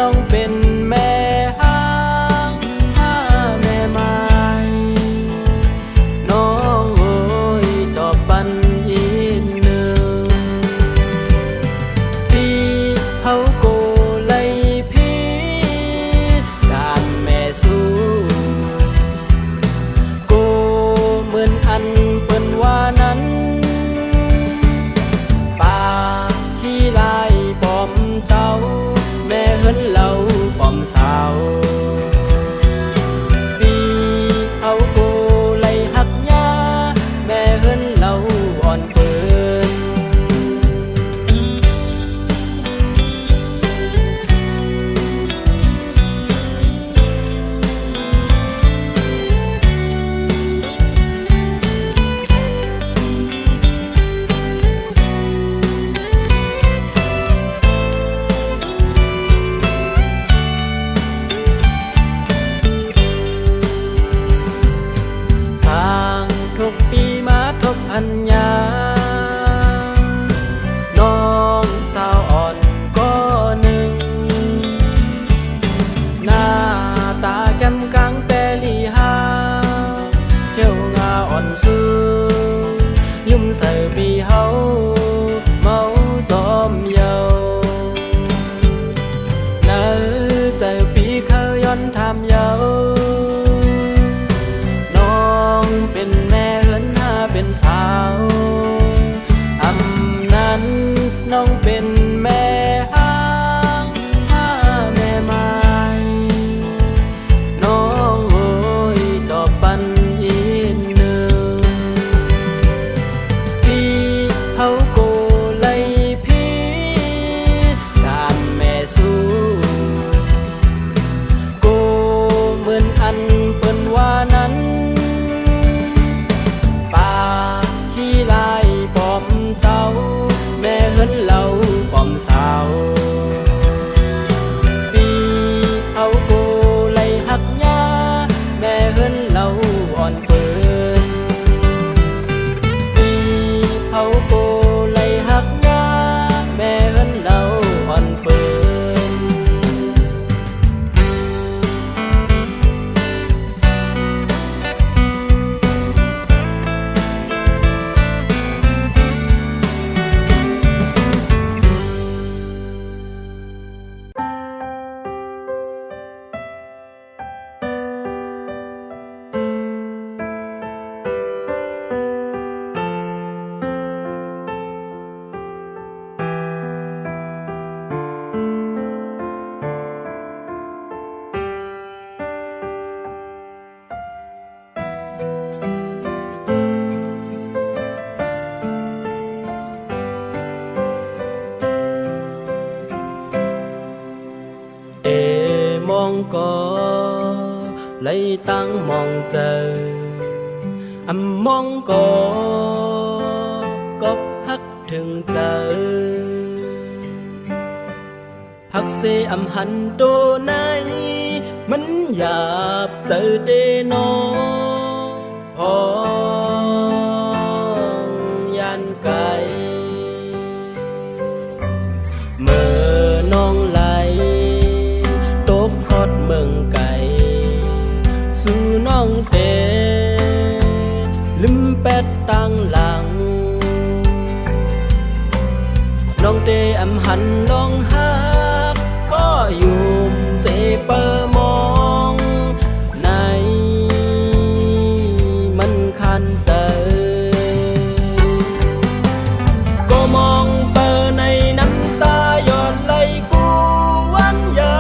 น้องเป็นแม่ห้างแม่ไม้น้องโอยตอบปันอีกหนึ่งที่เขาโกไลพี่การแม่สู้โกเหมือนอันเปิ้นว่านั้นป่าที่ลายปอมเต้าแม่เฮินเล่าปอมสาวปีเอาโกไลหักยาแม่เฮินเล่าอ่อนเปิ้นทุกปีมาทบอัญญาน้องสาวอ่อนก็หนึ่งหน้าตาแก้มกลางแต่ลีหาเที่ยวงาอ่อนซื้อยุ่มใส่ปีเฮาเมาจอมเยาเนื้อใจปีเขาย้อนทำเยาเป็นแม่เฮินหาเป็นสาวอำนั้นน้องเป็นแม่ห้างแม่ไม้น้องโอยตอบปันอีกหนึ่งที่เขาโกไลพี่การแม่สู้โกเหมือนอันเปิ้นว่านั้นที่ลายปอมเต้าแม่เฮินเล่าปอมสาวปีเอาโกไลหักยาแม่เฮินเล่าอ่อนเปิ้นปีเอาโกไลหักยาแม่เฮินเล่าอ่อนเปิ้นมองก็ไล่ตั้งมองเจอมองก็ฮักถึงเจอฮักเสหันโตไหนมันอยากเจอเดนอพองยันไกลเมื่อน้องไหลตกฮอดเมืองไก่สู่น้องเตลืมแปดตั้งหลังน้องเตหันน้องฮักก็อยู่เสเปอมองในมันคันเจอก็มองเปอในน้ำตาย้อนไหลกูวันยา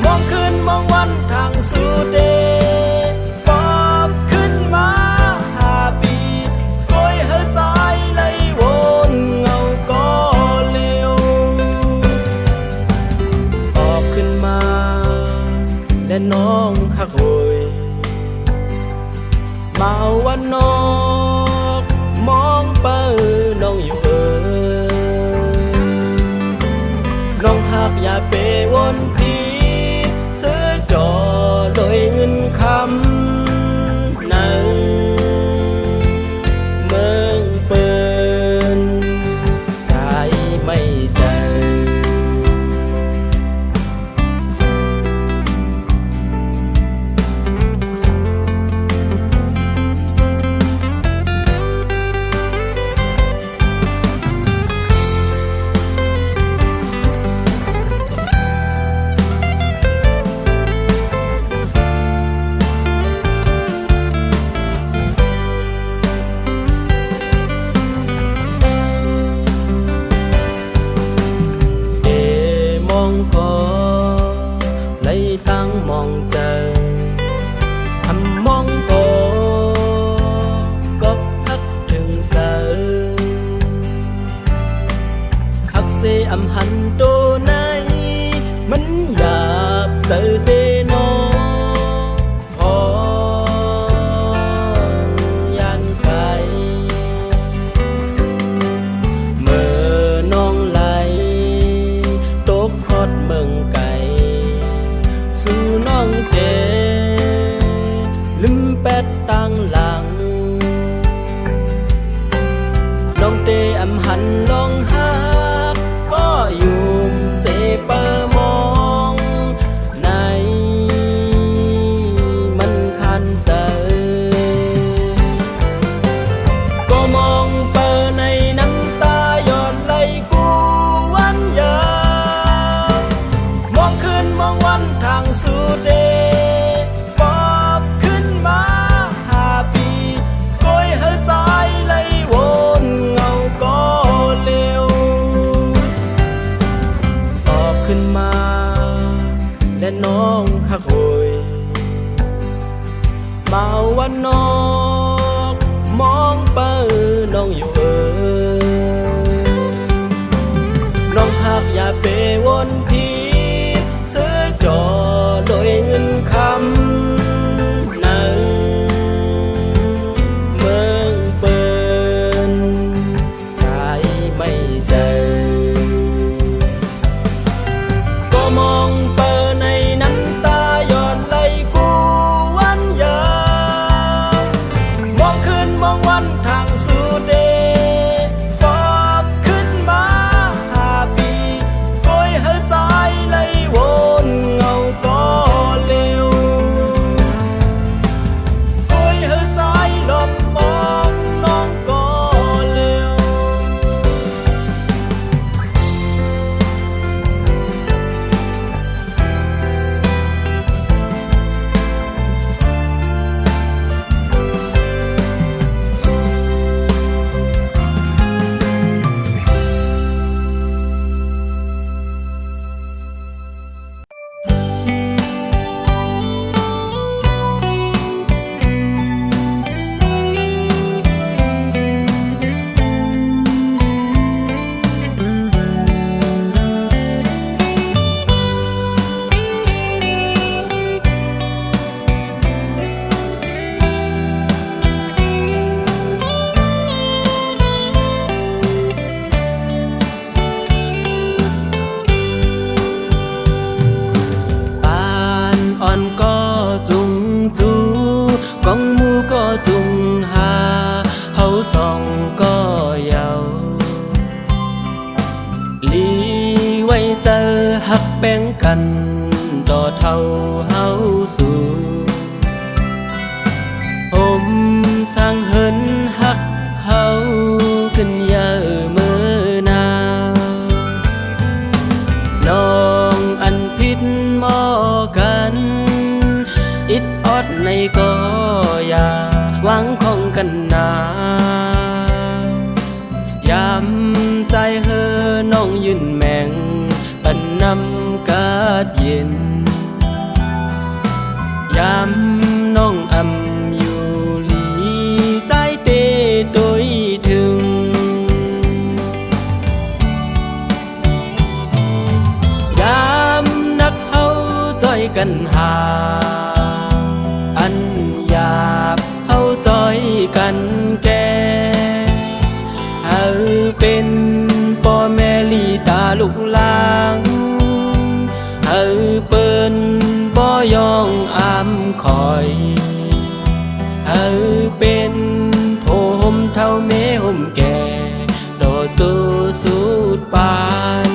มองคืนมองวันทางสู่เดบอกขึ้นมา5 ปีโอยเฮอใจไหลวนเงาก็เร็วออกขึ้นมาและน้องหักโหยมาวันนอกมองเปอน้องอยู่น้องหักอย่าเปวนพี่ซื้อจอโดยเงินคำนั้น ตัวไหนมันอยากเจอเดนอพอยานไกลเมื่อน้องไหลตกฮอดเมืองไก่สู่น้องเดลืมแปดตังหลังน้องเตอำหันลองหักก็อยู่เสเปอมองในมันคันใจก็มองเปอในน้ำตาหยอดไหลกูวันยามองขึ้นมองวันทางสู่เดบอกขึ้นมา5 ปีก้อยเฮใจไหลวนเงาก็เร็วตอบขึ้นมาและน้องหักโหยมาวันนอกมองเปอน้องอยู่น้องหักอย่าเปวนพีซื้อจอโดยเงินคำในเมืองเปินใจไม่เจอก็มองเปอในน้ำตาหยอดไหลกูวันยามองขึ้นมองวันทางสู่เดบอกขึ้นมา5 ปีก้อยเฮใจไหลวนเงาก็เร็วก้อยเฮใจหลบมองน้องก็เร็วปานอ่อนก็จุงจูกองหมูก็จุงหาเฮาสองก็เยาลีไว้เจอหักแบ่งกันต่อเท่าเฮาสู่ผมสร้างเหินหักเฮาขึ้นเยอะเมื่อนาน้องอันพิษหมอกันอิดออดในก็อย่าหวังของกันนายามใจเฮอน้องยืนแมงปันนำกาดเย็นยามน้องอำอยู่หลีใจเตโดยถึงยามนักเฮาจ้อยกันหาอันหยาบเฮาจ้อยกันแก่เฮาเป็นพ่อแม่ลีตาลูกหลางเฮาเปิ้นบ่ยองอามคอยเฮาเป็นโพห่มเท่าแม่ห่มแก่ดอตูสุดปาน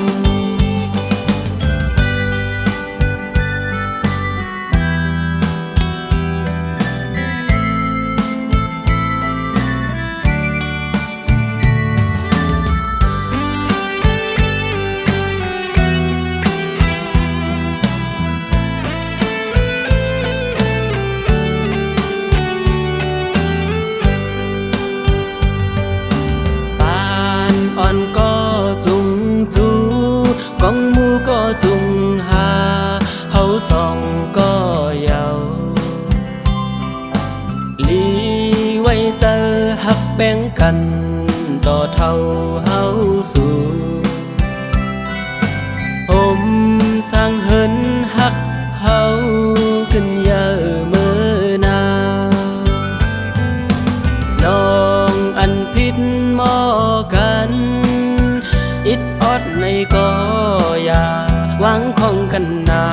อ่อนก็จุงจูกองหมูก็จุงหาเฮาสองก็เยาลีไว้เจอหักแบ่งกันต่อเท่าเฮาสู่ วังของกันนา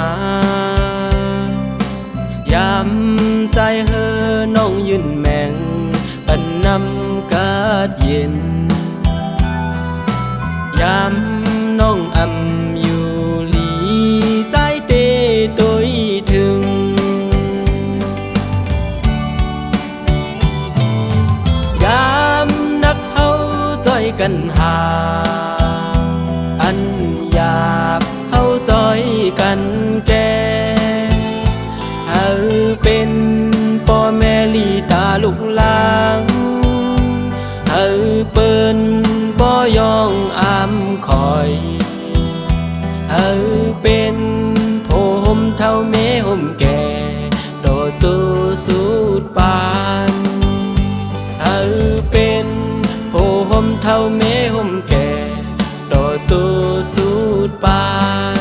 ยามใจเฮอน้องยืนแมงปันนำกาดเย็นยามน้องอำอยู่หลีใจเตโดยถึงยามนักเฮาจ้อยกันหาอันหยาบเฮาจ้อยกันแก่เฮาเป็นพ่อแม่ลีตาลูกหลานเฮาเปิ้นบ่ยองอามคอยเฮาเป็นโพห่มเท่าแม่ห่มแก่โดโจสูดปานเฮาเป็นโพห่มเท่าแม่ห่มแก่โดโจสูดปาน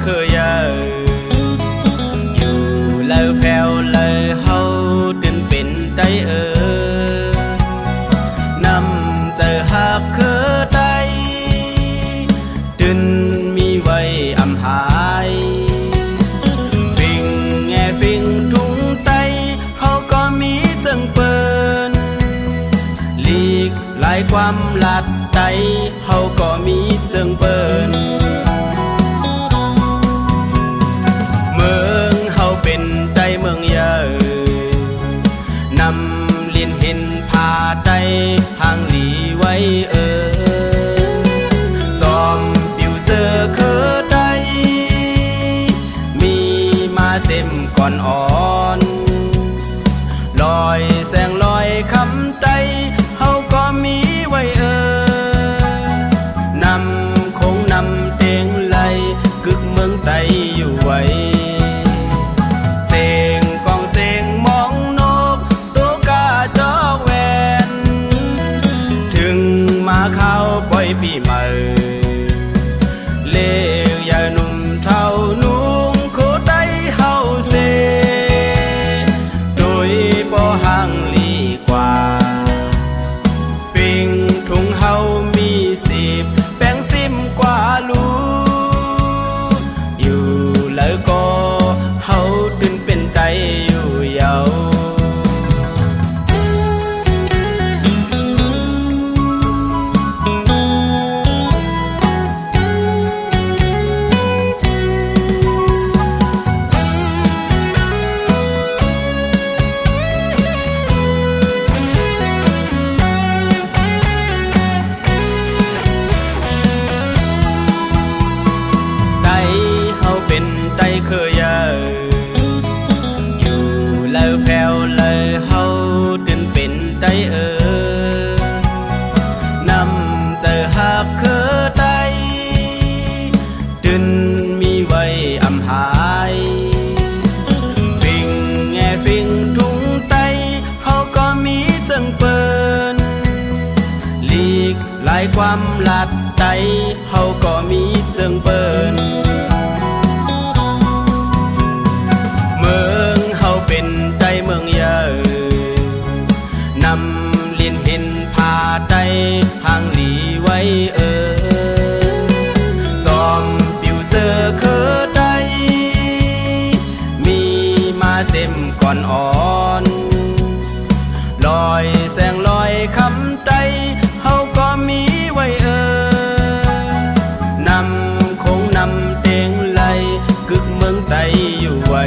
เคยอยู่แล้วแผ่วเลยเฮาตื่นเป็นไดนำเจอหักเคอไดตื่นมีไว้อำหายฟิงแง่ฟิงทุงไตเฮาก็มีจังเปิ้นหลีกหลายความลัดไตเฮาก็มีจังเปิ้นเป็นใจเมืองเยอนำลินเห็นพาใจห่างหลีไว้จอมปิวเจอเคอใดมีมาเต็มก่อนอ่อนลอยแสงลอยคำใจเฮาก็มีไว้นำคงนำเตียงไหลกึกเมืองใจอยู่ไว้ข้าวปล่อยปีใหม่เลี้ยงหนุ่มเท่านุ่งโคไดเฮาเซโดยบ่ห่างลีกว่าปิงทุ่งเฮามี10แป้งซิมกว่าลูอยู่แล้วก็เฮาตื่นเป็นใจอยู่ยาวเคยอยู่แล้วแผ่วเลยเฮาตื่นเป็นไดนำเจอหักเคอไดตื่นมีไว้อำหายฟิงแง่ฟิงทุงไตเฮาก็มีจังเปิ้นหลีกหลายความลัดไตเฮาก็มีจังเปิ้นเมืองเฮาเป็นใจเมืองเยอนำลินเห็นพาใจห่างหลีไว้จอมปิวเจอเคอไดมีมาเต็มก่อนอ่อนลอยแสงลอยคำใจเฮาก็มีไว้นำคงนำเตียงไหลกึกเมืองใจอยู่ไว้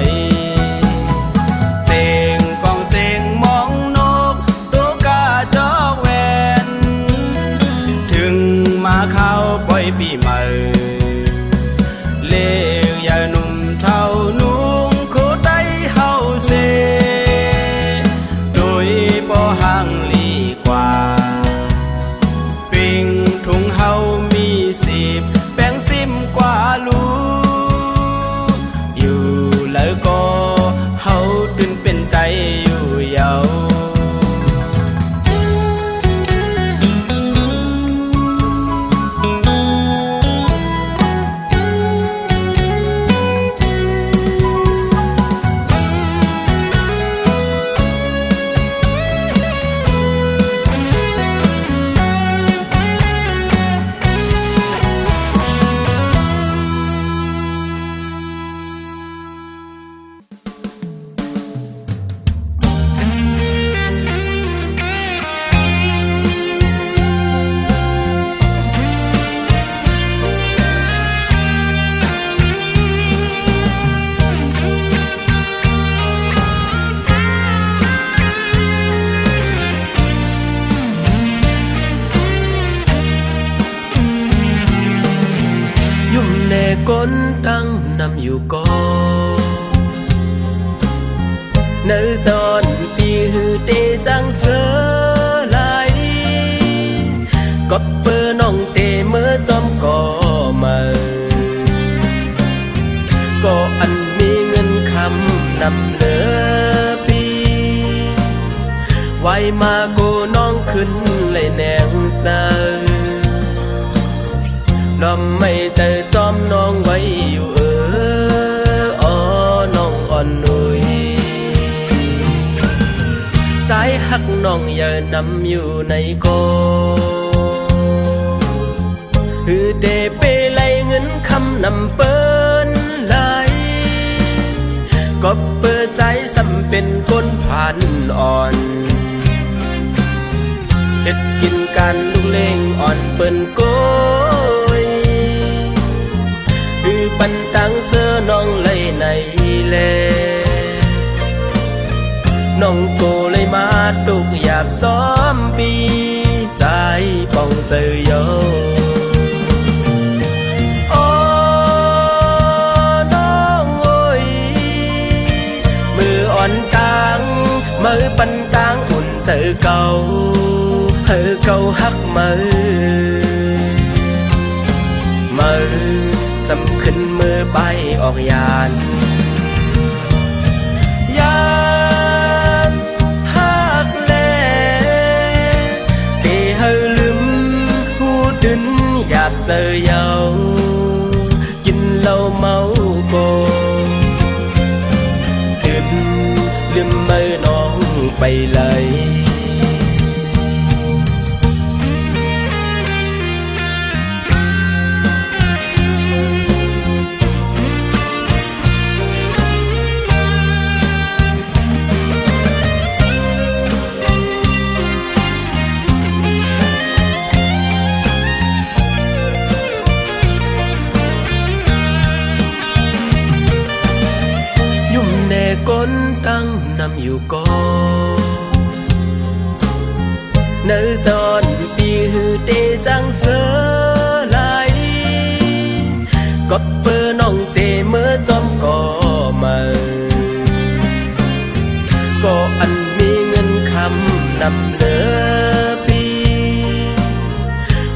เตียงกองเสียงมองนกตัวกาจ ก้นตั้งนำอยู่ก่อเนื้อซอนปีหือเตจังเสือไหลก็เปิดน้องเตเมื่อจอมก่อมาก็อันมีเงินคำนำเหลือปีไว้มาโกน้องขึ้นเลยแนงใจน้องไม่ใจจอมน้องไว้อยู่อ๋อน้องอ่อนนุยใจหักน้องอย่านำอยู่ในโกฮือเดเปไลเงินคำนำเปิ้นไหลก็เปิดใจสำเป็นคนผ่านอ่อนเฮ็ดกินกันลูกเล่งอ่อนเปิ้นโกยคือปันตังเสื้อน้องเลยในแลน้องโกเลยมาตุกอยากซ้อมปีใจป้องเจอโยมือปันตางอุ่นเจอเก่าเก่าฮักมือสำขึ้นมือไปออกยานฮักแลเตเฮลืมหูดึนอยากเจอเยากินเหล้าเมาโกลืมมือน้องไปเลยก้นตั้งนำอยู่ก่อเนื้อซอนปีหือเตจังเสือไหลก็เปิดน้องเตเมื่อจอมก่อมาก็อันมีเงินคำนำเหลือปี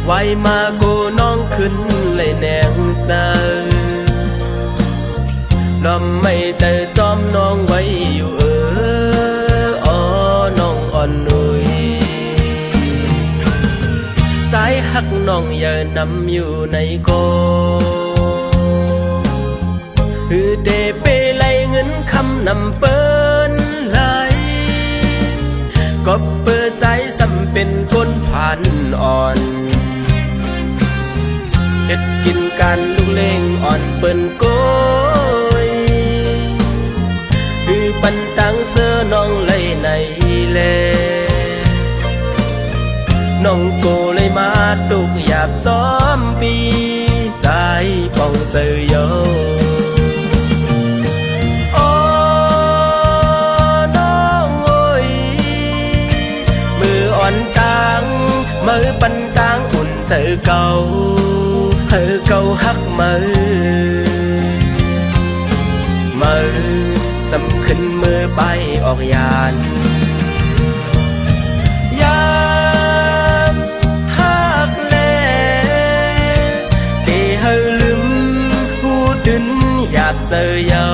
ไว้มาโกน้องขึ้นเลยแนงใจน้องไม่ใจจอมน้องไว้อยู่อ๋อน้องอ่อนนุยใจหักน้องอย่านำอยู่ในโกฮือเดเปไลเงินคำนำเปิ้นไหลก็เปิดใจสำเป็นคนผ่านอ่อนเฮ็ดกินกันลูกเล่งอ่อนเปิ้นโกคือปันตังเสื้อน้องเลยในแลน้องโกเลยมาตุกอยากซ้อมปีใจป้องเจอโยน้องโอยมืออ่อนตังมือปันตังอุ่นเจอเก่าฮักมือสำขึ้นมือไปออกยานฮักแลเตเฮลืมหูดึนอยากเจอเยา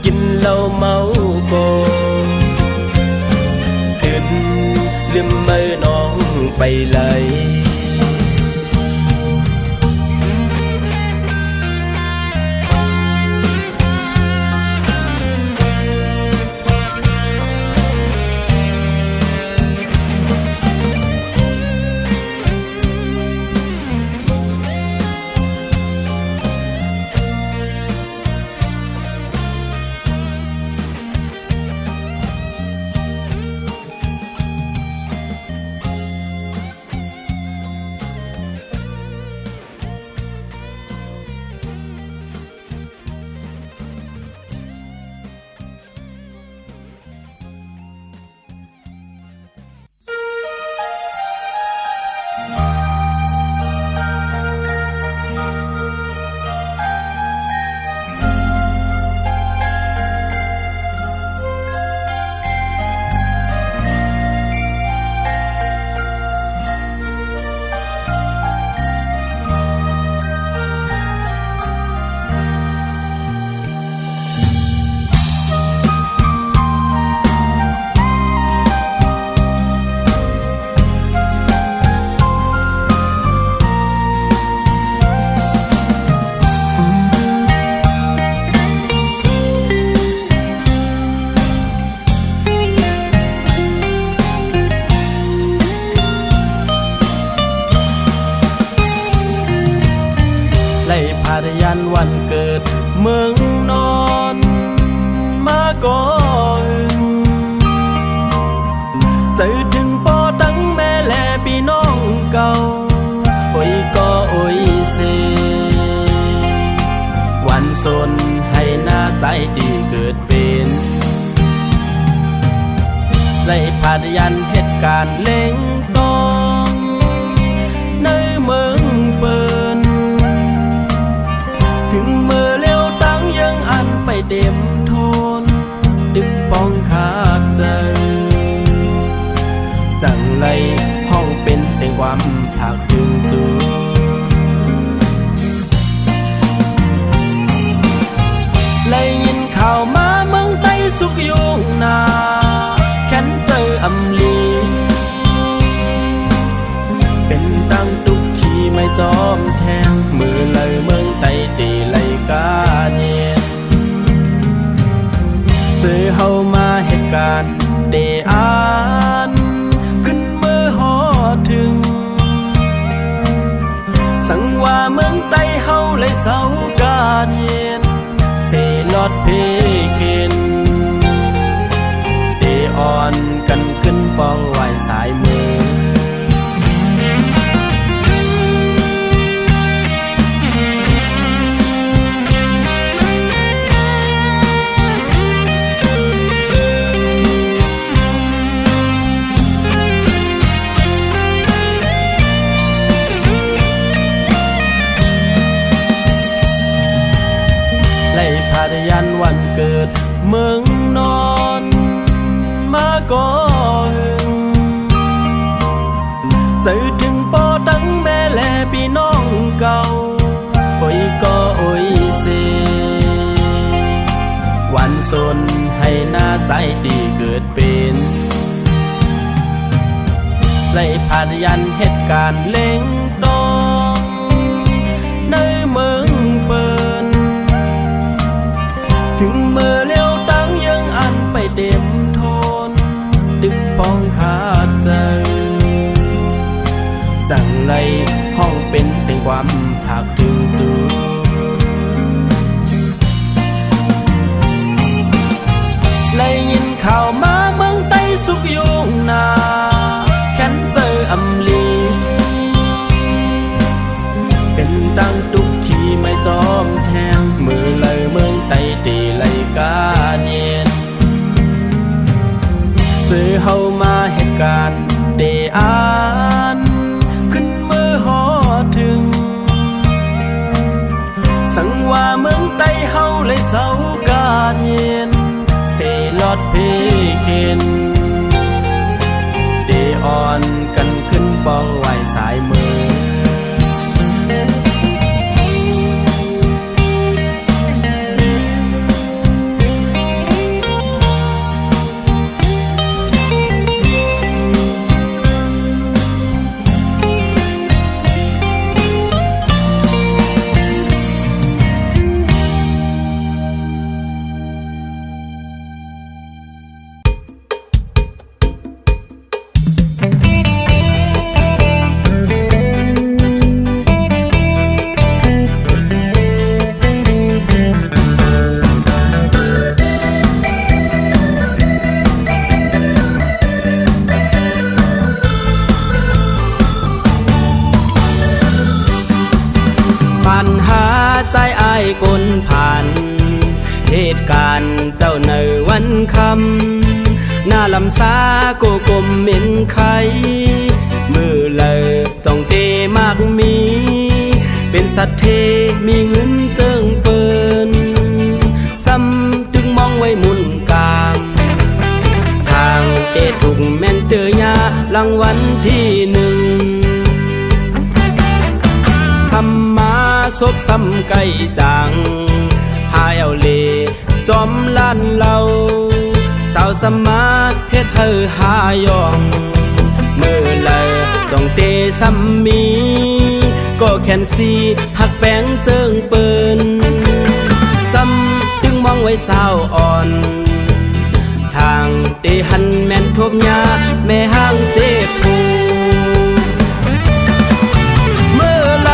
กินเหล้าเมาโกลืมมือน้องไปเลย วันเกิดเมืองนอนมาก่อนเจอถึงป่อตั้งแม่แลพี่น้องเก่าโอ้ยก็โอ้ยเซวันสนให้หน้าใจดีเกิดเป็นได้พายันเหตุการณ์เล่งต้องในเมืองเปินถึงเมื่อเลี้ยวตั้งยังอันไปเต็มทนดึกป้องขาดใจจังไรห้องเป็นเสียงความถากถึงจูเลยยินข่าวมาเมืองใต้สุขยุงนาแค้นเจออำลีเป็นตั้งตุกขี่ไม่จอมแทงมือเลยเมืองใต้ตีเลยกาเนียเจอเฮามาเหตุการณ์เดอานขึ้นมือหอถึงสังว่าเมืองใต้เฮาเลยเศร้ากาเนียนเสลอดเพเคนเดอ่อนกันขึ้นป้องไหวสายมือพายันวันเกิดเมืองนอนมาก่อนเจอถึงป่อตั้งแม่แลพี่น้องเก่าโอ้ยก็โอ้ยเซวันสนให้หน้าใจดีเกิดเป็นเลยพายันเหตุการณ์เล่งต้องในเมืองเปินถึงเมื่อเลี้ยวตั้งยังอันไปเต็มทนดึกป้องขาดใจจังไรห้องเป็นเสียงความถากถึงจูเลยยินข่าวมาเมืองใต้สุขยุงนาแค้นเจออำลีเป็นตั้งตุกขี่ไม่จอมแทงมือเลยเมืองใต้ตีเลยกาเนียนเจอเฮามาเหตุการณ์เดอานขึ้นมือหอถึงสังว่าเมืองใต้เฮาเลยเศร้ากาเนียนเสลอดเพเคนเดอ่อนกันขึ้นป้องไหวสายมือปัญหาใจอ้ายกลผ่านเหตุการณ์เจ้าในวันคำหน้าลำสาโกกลมเหม็นไข่มือเลยจ้องเตมากมีเป็นสัตว์เทมีเงินเจิงเปินซ้ำตึงมองไว้มุนกามทางเตถูกแม่นเตยารางวัลที่หนึ่งทำมาซบซ้ำไก่จังหายเอาเลจอมล้านเรา สาวสมาเฮ็ดเฮอหายองมือเลยจ้องเตซ้ำมีก็แค่นสีหักแป้งเจิงเปิ้นซ้ำถึงมองไว้สาวอ่อนทางเตหันแม่นทบยาแม่ห้างเจ็บปูเมื่อไร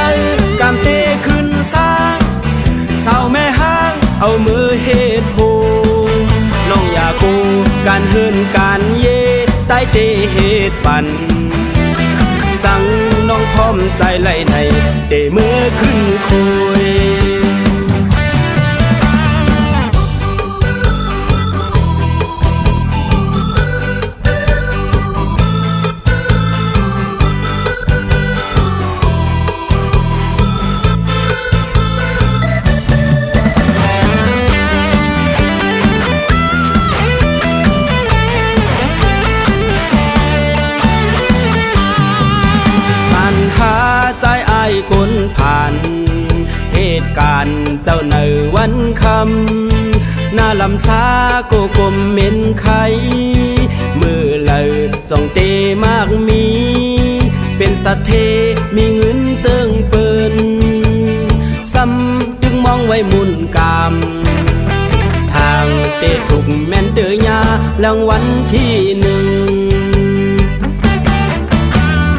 กามเตขึ้นสร้างเส ใจเตเหตุปันสั่งน้องพร้อมใจไหลในเดเมื่อขึ้นคุยใจอายคนผ่านเหตุการณ์เจ้าในวันคำหน้าลำซาโกกลมเหม็นไข่มือเลยจ้องเตมากมีเป็นสัตว์เทมีเงินเจิงเปินซ้ำจึงมองไว้มุนกามทางเตถูกแม่นเตยารางวัลที่หนึ่ง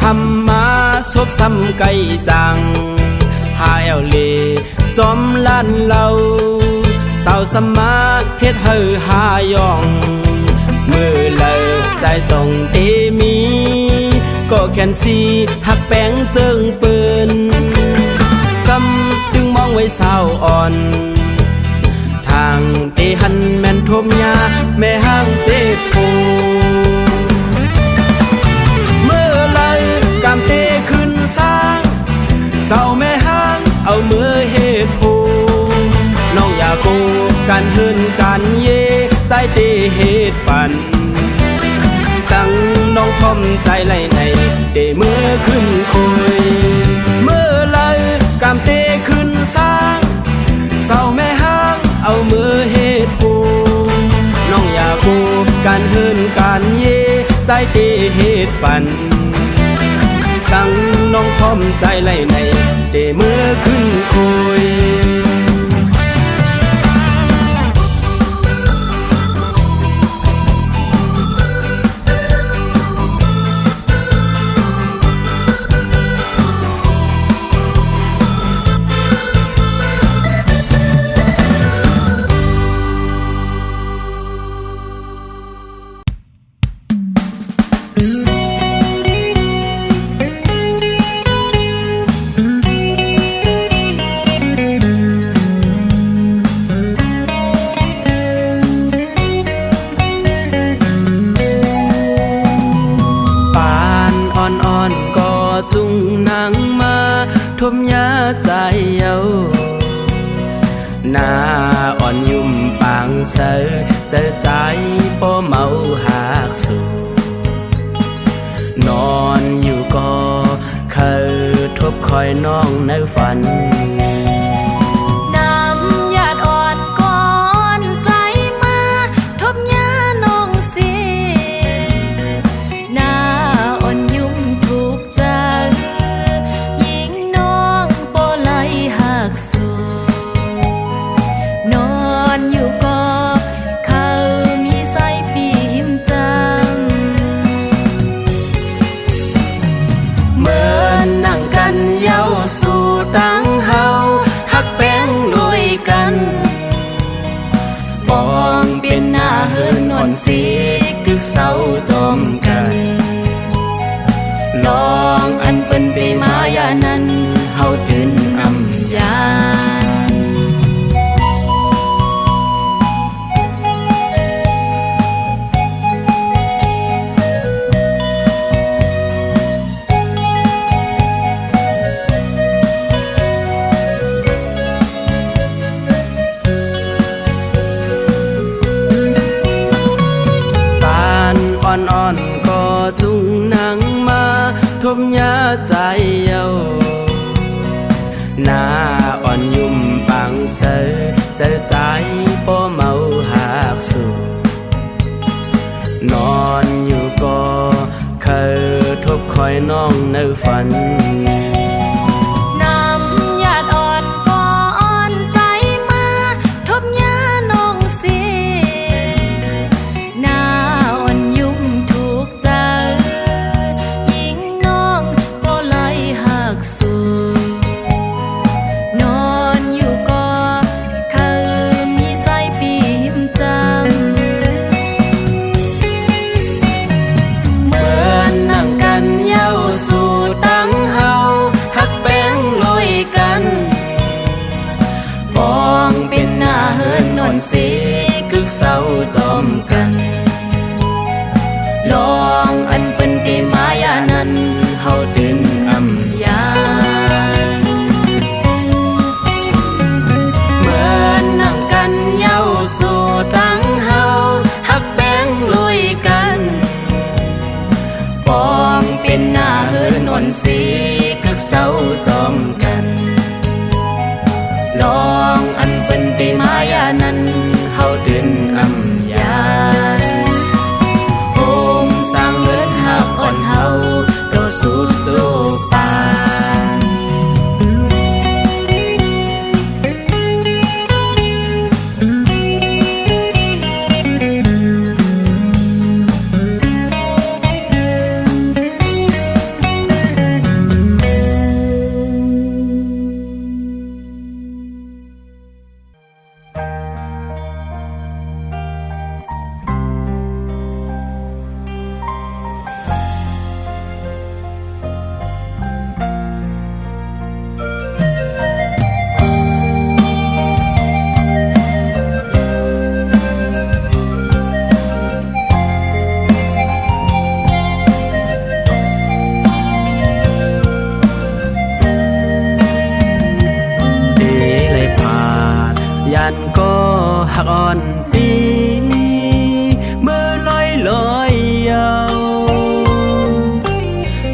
คำมาซบซ้ำไก่จังหาแอวเลจอมลั่นเล่าสาวสมาเฮ็ดเฮอหายองมือเลยใจจงเตมีก็แค่นสีหักแป้งเจิงเปิ้นซ้ำจึงมองไว้สาวอ่อนทางเตหันแม่นทมยาแม่ห้างเจ็บโพกามเตขึ้นสร้างเศร้าแม่ห้างเอามือเหตุผูน้องอย่าโกกันเฮินกันเยใจเตเหตุปันสั่งน้องพร้อมใจไหลในเตมือขึ้นคุยเมื่อไรกามเตขึ้นสร้างเศร้าแม่ห้างเอามือเหตุผูน้องอย่าโกกันเฮินกันเยใจเตเหตุปันสั่งน้องพร้อมใจไหลในเดเมื่อขึ้นคุยจุงนางมาทมยาใจเยาหน้าอ่อนยุ่มปางเสอเจอใจป้อเมาหากสูนอนอยู่ก็เคยทบคอยน้องในฝันน้ำหยาดอ่อนก่อนใสมาทบยาน้องสิหน้าอ่อนยุ่มถูกใจยิงน้องโปไลหักสูนอนอยู่ก็เขามีใส่ปีหิมจำเหมือนนั่งกันเย้าสู่ตั้งเฮาหักแป้งด้วยกันมองเป็นหน้าเฮินอ่อนสีกึกเศร้าจอมกันลองอันเป็นไปมายานั้นเฮาตื่นอำยาอ่อนๆก็จุงนางมาทมยาใจเยาหน้าอ่อนยุ่มปางเสอเจอใจป้อเมาหากสูนอนอยู่ก็เคยทบคอยน้องในฝันน้ำหยาดอ่อนก่อนใสมาทบยาน้องสิหน้าอ่อนยุ่มถูกใจยิงน้องโปไลหักสูนอนอยู่ก็เขามีใส่ปีหิมจำ จอมกันลองอันเป็นตีมายานั้นเฮาตื่นอำยานเหมือนนั่งกันเย้าสู่ตั้งเฮาฮักแบ่งลุยกันปองเป็นหน้าเฮินนวลสีคึกเศร้าจอมกันลองอันเป็นตีมายานั้นเฮาตื่นอำยานโฮมสร้างเฮินฮักอ่อนเฮาโดสุดโจปานยันก็หักอ่อนปีเมื่อลอยลอยยาว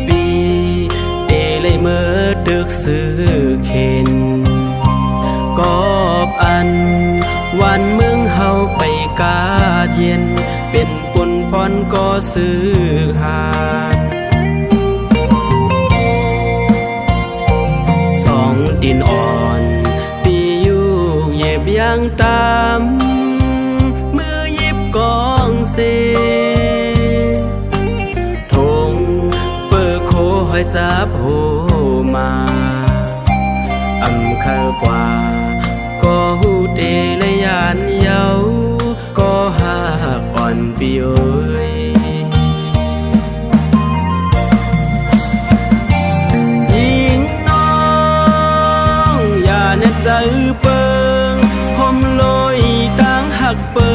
ปีเดเลยเมื่อดึกซื้อเข็นกอบอันวันเมืองเฮาไปกาดเย็นเป็นปุ่นพรก็ซื้อหานสองดินอ่อนเบียงตามมือยิบกองเซทงเปิดโคหอยจับโหมาอำคากว่าก็หูเตและยานเยาก็หากอ่อนปีเอ้ยยิงน้องอย่าเน็ตใจเปิลอยตั้งหักเปิ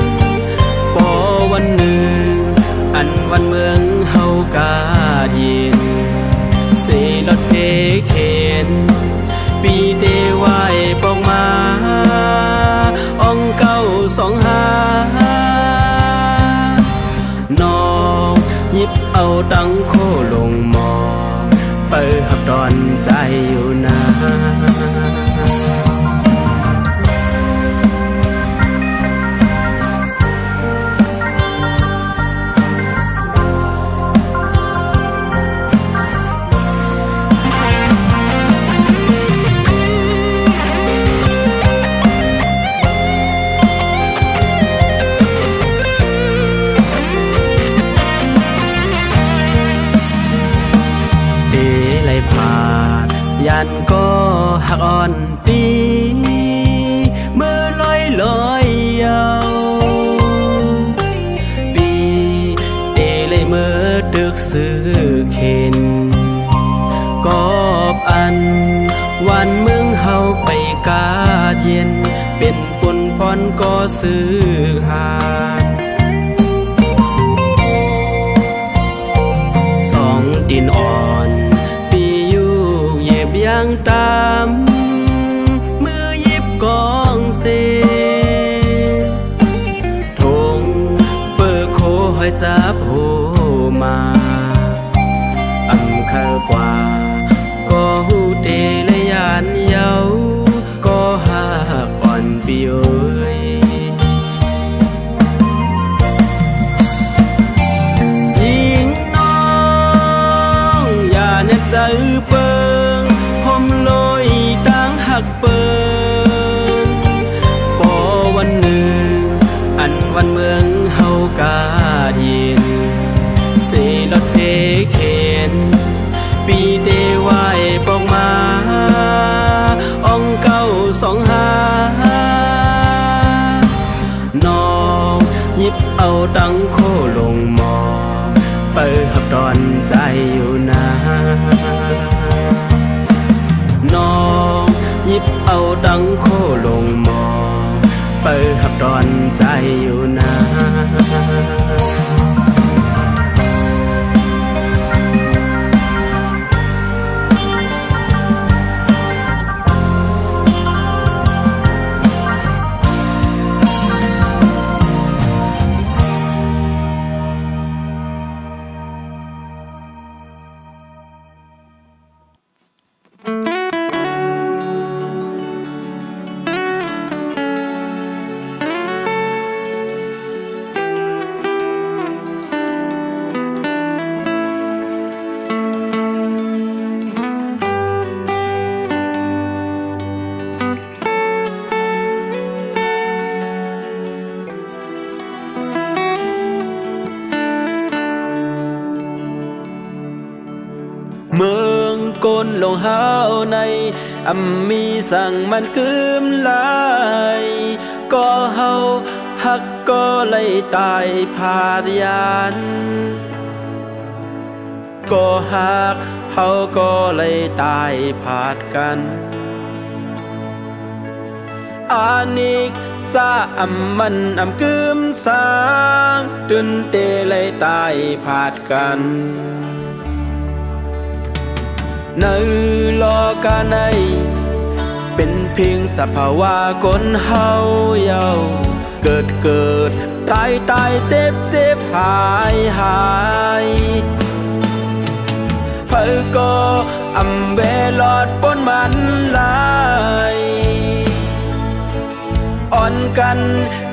นปอวันหนึ่งอันวันเมืองเฮากาเย็นเสลดเทเข็นปีเดวายปอกมาอ่องเก้าสองหาน้องยิบเอาตังโคลงหมอเปิดหักดอนใจอยู่นะยันก็หักอ่อนปีเมื่อลอยลอยยาวปีเดเลยเมื่อดึกซื้อเข็นกอบอันวันเมืองเฮาไปกาดเย็นเป็นปุ่นพรก็ซื้อหานสองดินอ่อนยังตามมือยิบกองเซทงเปิดโคหอยจับโหมาอำคากว่าก็หูเตและยานเยาก็หากอ่อนปีเอ้ยยิงน้องอย่าเน็ตใจเปิลอยตั้งหักเปินปอวันหนึ่งอันวันเมืองเฮากาเย็นเสลดเพเข็นปีเดวายปอกมาอ่องเก้าสองหาน้องยิบเอาตังโคลงหมอเปิดหักดอนใจอยู่นะน้องยิบเอาดังโคลงหมอเปิดหับด ร้อนใจอยู่นะเมืองกลลงเฮาในมีสั่งมันคืมลายก็เฮาฮักก็เลยตายพาดยานก็ฮักเฮาก็เลยตายพาดกันอานิกจะมันคืมสางตุนเตเลยตายพาดกันในโลกาในเป็นเพียงสภาวะคนเฮาเยาเกิดตายเจ็บหายเพิ่นก็เวลอดปนมันลายอ่อนกัน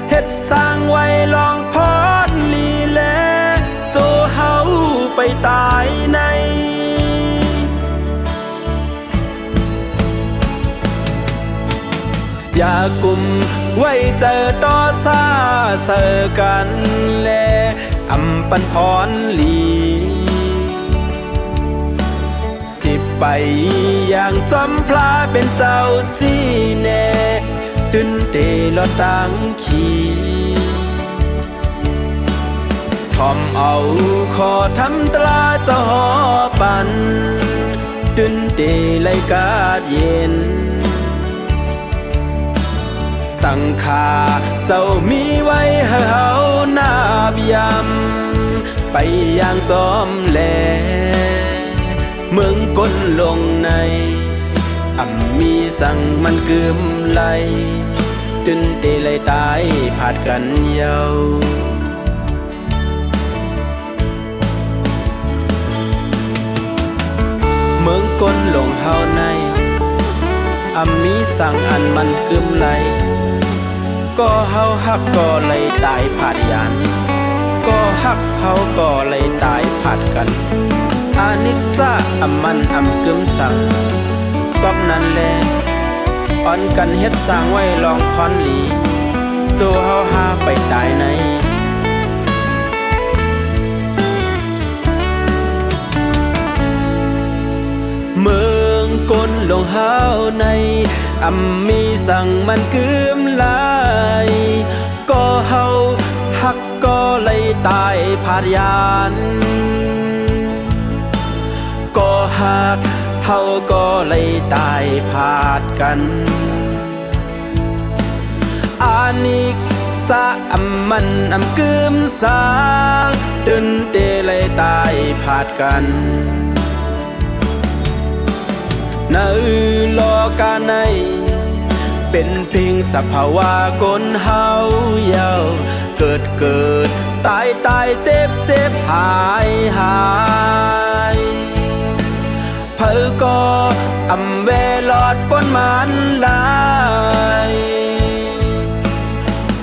เฮ็ดสร้างไว้ลองพอดลีแลโจเฮาไปตายในอย่ากุมไว้เจอต่อซาเสอกันแลปันพรลีสิไปอย่างจำพลาเป็นเจ้าจีแน่ตึนเตลอตังขีทอมเอาขอทำตราเจ้าหอปันตึนเตไลกาดเย็นสังขาเจ้ามีไว้ให้เฮานาบยำไปอย่างจอมแลเมืองก้นลงในมีสั่งมันกึมไหลจนเตเลยตายผาดกันเยาเมืองก้นลงเฮาในมีสั่งอันมันกึมไหลก็เฮาฮักก็เลยตายผาดยานก็ฮักเฮาก็เลยตายผาดกันอานิจจะมันกึมสั่งกอบนั้นแลอ่อนกันเฮ็ดสร้างไว้ลองพรหลีโจเฮาหาไปตายในเมืองกลลงเฮาในมีสั่งมันกึมลายก็เฮาฮักก็เลยตายพาดยานก็ฮักเฮาก็เลยตายพาดกันอานิกจะมันกึมสางตึนเตเลยตายพาดกันในโลกาในเป็นเพียงสภาวะคนเฮาเยาเกิดตายเจ็บหายเพิ่นก็เวลอดปนมันลาย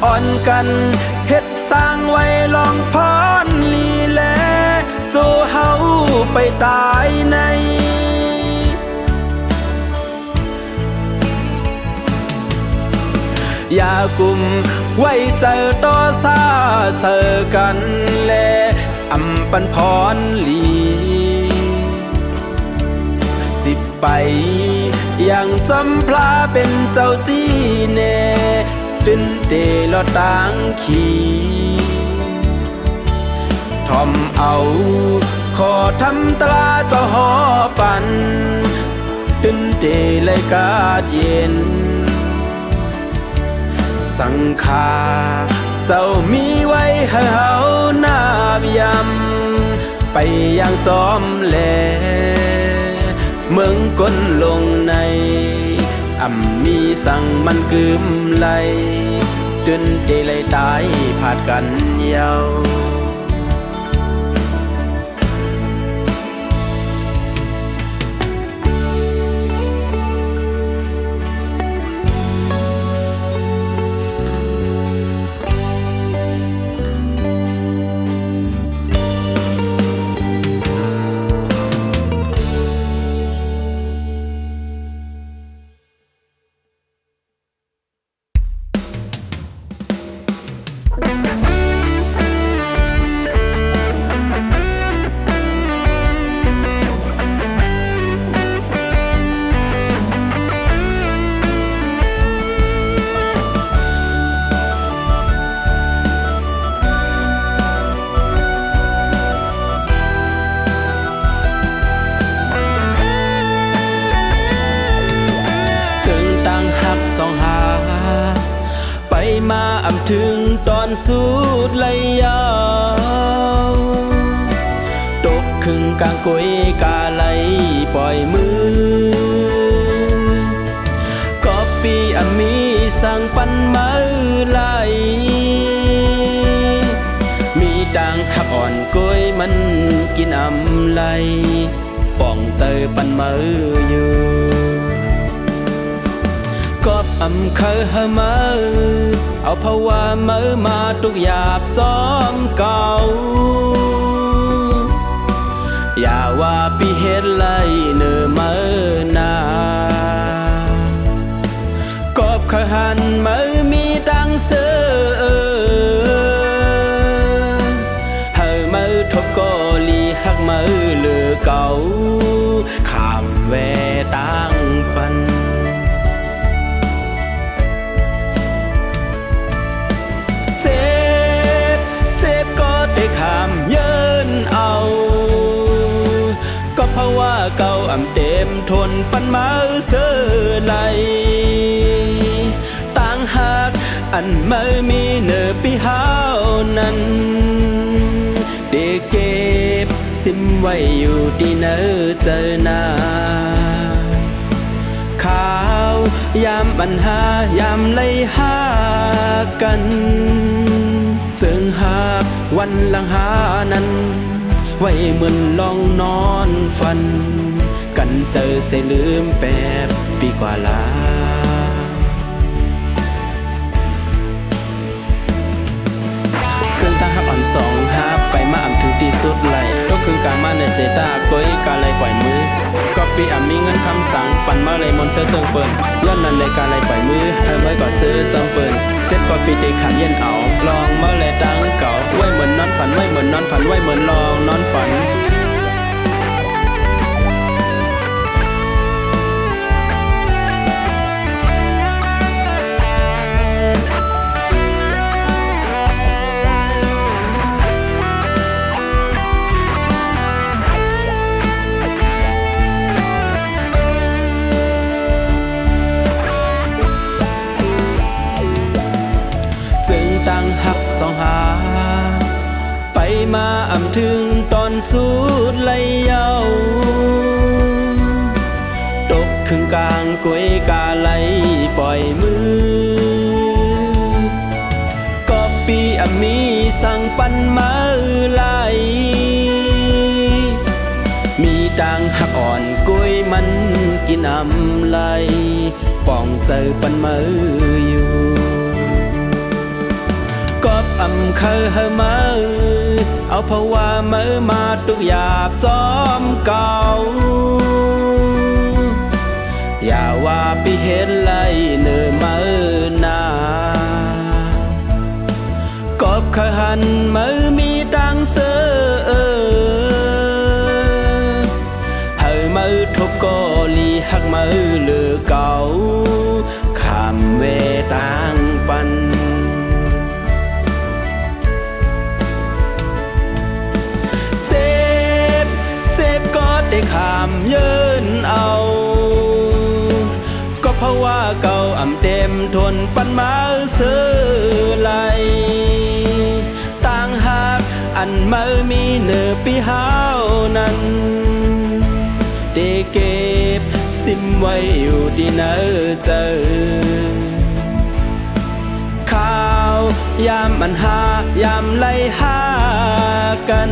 อ่อนกันเฮ็ดสร้างไว้ลองพรลีแลโจเฮาไปตายในอย่ากุมไว้เจอต่อซาเสอกันแลปันพรลีสิไปอย่างจำพลาเป็นเจ้าจีแน่ตึนเตลอตังขีทอมเอาขอทำตราเจ้าหอปันตึนเตเลยกาดเย็น สังขาเจ้ามีไว้ให้เฮาหน้าวยำไปยังจอมแหลเมืองก้นลงในมีสั่งมันกึมไหลจนเจเลยตายผาดกันเยามาถึงตอนสุดเลยยาวตกครึ่งกลางกุยกาไหลปล่อยมือก็ปีมีสั่งปันมือไหลมีดังหักอ่อนกุยมันกินไหลป่องเจอปันมืออยู่ก็เคยหามือเอาภาวะมือมาตุกหยาบจอมเก่าอย่าว่าปีเฮ็ดไรเนื้อมือหน้ากบเคยหันมือมีดังเสือให้มือทบกอลีหักมือเหลือเก่าขามแวตั้งปันเก่าเต็มทนปันมาเสือไหลต่างหากอันไม่มีเนื้อปีหาวนั้นเด็กเก็บซิมไว้อยู่ที่เนื้อเจอหน้าข้าวยามปัญหายามไล่หากันจึงหากวันหลังหานั้นไว้เหมือนลองนอนฝันกันเจอเสลืม8 ปีกว่าลาจนตาหักอ่อนสองหาไปมาถึงที่สุดไหลตกครึ่งกลางมาในเสตาก้อยกาเลยปล่อยมือก็ปีมีเงินคำสั่งปั่นมาเลยมนเสื้อเจิงเปิ่นย้อนนั้นเลยกาเลยปล่อยมือให้ไว้ก่อซื้อจำเปิ่น7 กว่าปีตีขาดเย็นเอาลองเมื่อเลยดังเก่าไว้เหมือนนอนฝันไว้เหมือนนอนฝันไว้เหมือนลองนอนฝันตั้งหักสองหาไปมาถึงตอนสุดเลยยาวตกครึ่งกลางกุยกาไหลปล่อยมือก็ปีมีสั่งปันมือไหลมีดังหักอ่อนกุยมันกินไหลป่องเจอปันมืออยู่ก็เคยหามือเอาภาวะมือมาตุกหยาบจอมเก่าอย่าว่าปีเฮ็ดไรเนื้อมือหน้ากบเคยหันมือมีดังเสือให้มือทบกอลีหักมือเหลือเก่าขามเวตังปันได้ขามเยินเอาก็ เพราะว่าเก่าอ่ำเต็มทนปันมาเสือไหลต่างหากอันมามีเนอปีหาวนั้นได้เก็บซิมไว้อยู่ดีเนอเจอข่าวยามอันหายามไล่หากัน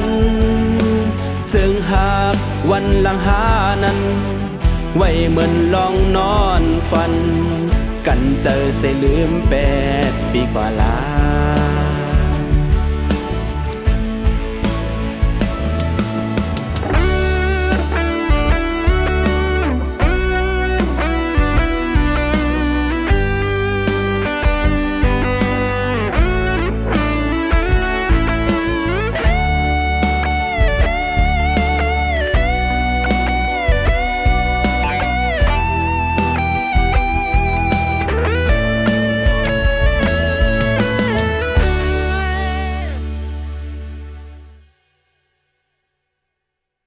ซึ่งหากวันหลังหานั้นไว้เหมือนลองนอนฝันกันเจอเสลืม8 ปีกว่าลา